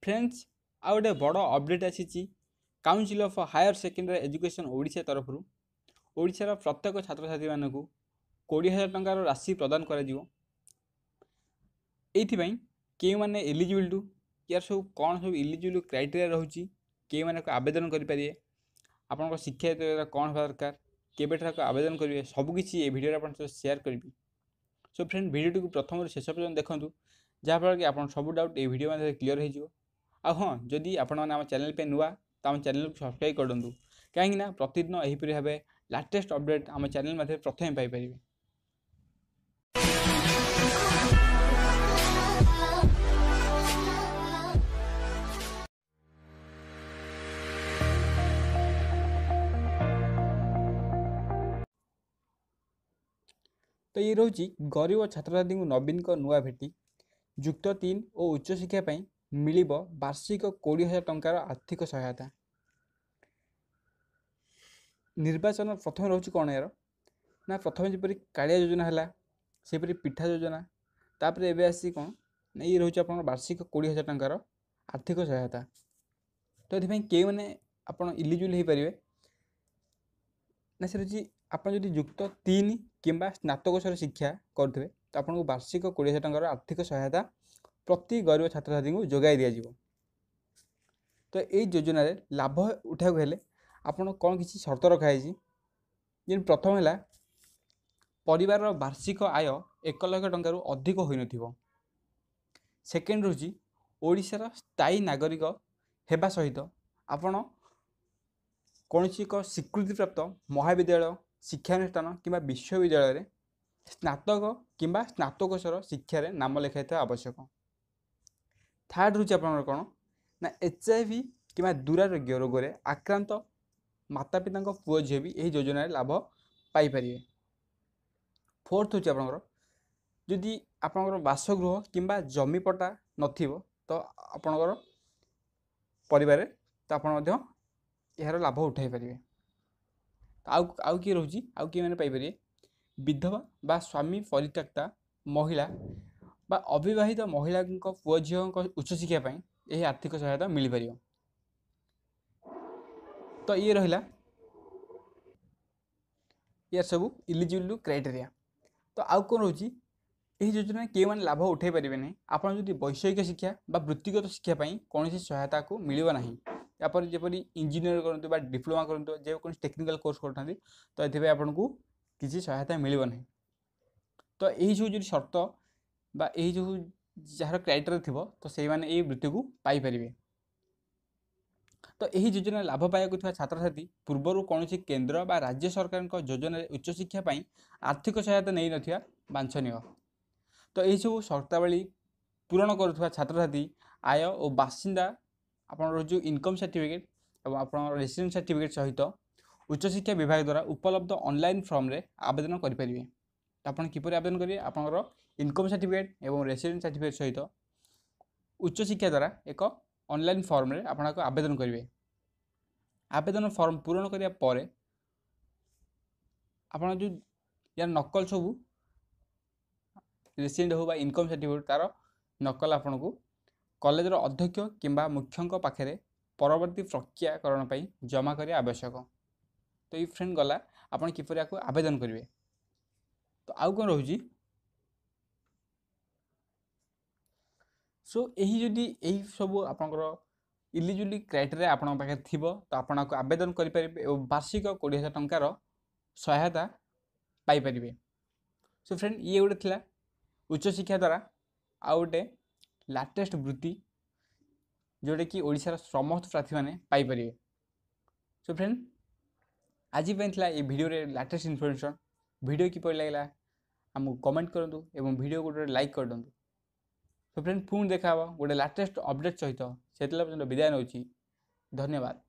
Friends आउ गोटे बड़ अपडेट आसी Council of Higher Secondary Education Odisha तरफ ओडिशार प्रत्येक छात्र छात्री मानक 20,000 टंकार राशि प्रदान कर के मैंने एलिजिबल टू यार सब कौन सब इलिजिबल क्राइटेरिया रोचे के मैंने आवेदन करेंगे आपण शिक्षा कौन होगा दरकार केबेठार आवेदन करेंगे सबकि ये भिडियो आप सेयार करी। सो फ्रेंड भिडियो को प्रथम शेष पर्यटन देखूँ जहाँफल कि आप सब डाउट ये भिडियो मध्य क्लीयर हो हाँ जदि आपम चैनल पे नुआ तो आम चैनल को सब्सक्राइब करूँ कहीं प्रतिदिन यहीपरी भाव लाटेस्ट अपडेट आम चैनल मध्य प्रथम पाइपर। तो ये रोचे गरीब छात्र छात्री नवीन को नुआ भेटी युक्त 3 और उच्च शिक्षा मिल वार्षिक 20,000 टंकार आर्थिक सहायता। निर्वाचन प्रथम रोचे कौन यार ना प्रथम जपरी कालिया योजना है सेपरी पिठा योजना तापर एवं आसी कौन ना ये रोचे आप वार्षिक 20,000 टंकार आर्थिक सहायता। तो ये के मैंने आप इलिजिबल हो पारे ना से रोचे आप युक्त 3 कि स्नातकोत्तर शिक्षा करुवे तो आपको वार्षिक 20,000 टंकार आर्थिक सहायता प्रति गरीब छात्र छात्री को जोगाई दि। तो ये योजना लाभ उठा हेले आपन कौन किसी शर्त रखाई जी प्रथम है परिवार वार्षिक आय 1 लाख टंकार अधिक हो न। सेकेंड रोची ओडिशार स्थायी नागरिक हेबा सहित आपण कौन एक स्वीकृति प्राप्त महाविद्यालय शिक्षानुष्ठान कि विश्वविद्यालय स्नातक कि स्नातकोत्तर शिक्षार नाम लेखाई आवश्यक। थर्ड रोचे आप कौन ना HIV कि दुरारोग्य रोग में आक्रांत माता पिता पुओ झी भी यही योजना लाभ पाइपर। फोर्थ हूँ आपंकर जदि आपंकर बासगृह कि जमीपटा नथिबो तो आपंकर परिवार तो आप यार लाभ उठाई पारे। आउ किए रोचे आउ किए मैंने पाइपर विधवा बा स्वामी परित्यक्ता महिला बा अविवाहित महिला पुओ झील उच्च शिक्षा यही आर्थिक सहायता मिल पार। तो ये रहा यार सब इलिजिबल क्राइटेरिया। तो आउ कौन रोचे यही योजना के मैंने लाभ उठाई पारे ना आप वैषयिक शिक्षा वृत्तिगत शिक्षापी कौन सहायता को मिलना ना यापर जपरी इंजीनियर करूँ डिप्लोमा करूँ जेको टेक्निकल कोर्स करते तो ये आपन को किसी सहायता मिलना ना। तो यही सब जो शर्त बा यही जो जार क्राइटेरिया थी तो से मैंने ये वृत्ति को पाइपर। तो यही योजना लाभ पाइबा छात्र छात्री पूर्वर कौन केंद्र बा राज्य सरकार योजना उच्च शिक्षा आर्थिक सहायता नहीं नथिया वांछनीय। तो यही सब शर्तावली पूरण करुवा छात्र छात्री आय और बासिंदा आपन जो इनकम सर्टिफिकेट और आप रेसिडेंट सर्टिफिकेट सहित उच्च शिक्षा विभाग द्वारा उपलब्ध ऑनलाइन फॉर्म रे आवेदन करेंगे। आप किपर आवेदन करेंगे आपंकर इनकम सर्टिफिकेट और रेसिडेंट सर्टिफिकेट सहित उच्च शिक्षा द्वारा एक ऑनलाइन फॉर्म रे आपको आवेदन करेंगे। आवेदन फॉर्म पूरण करने पर आप जो यार नकल सब रेसिडेंट हो इनकम सर्टिफिकेट तार नकल आपन को कॉलेजर अध्यक्ष कि मुख्यों पाखे परवर्ती प्रक्रियाकरण जमा करने आवश्यक। तो ये फ्रेंड गला आपन किपर आपको आवेदन करेंगे। तो आउ कौन रोचे सो यही जदि यही सब आपंकर इलिजिबल क्राइटेरिया आपण पाखे थिबो तो आपको आवेदन करेंगे और वार्षिक 20,000 टंकार सहायता पाइपर। सो फ्रेंड ये गोटे थिला उच्च शिक्षा द्वारा आउ गोटे लाटेस्ट वृत्ति जोटा कि ओडिशार समस्त प्रार्थी मैंने पाइपर। सो फ्रेंड आज ये वीडियो रे लाटेस्ट इनफॉरमेशन वीडियो किपर लगे आमको कमेंट करूँ और वीडियो गोटे लाइक कर दिंतु। तो फ्रेंड पुणी देखा गोटे लाटेस्ट अपडेट सहित से विदाय नौची। धन्यवाद।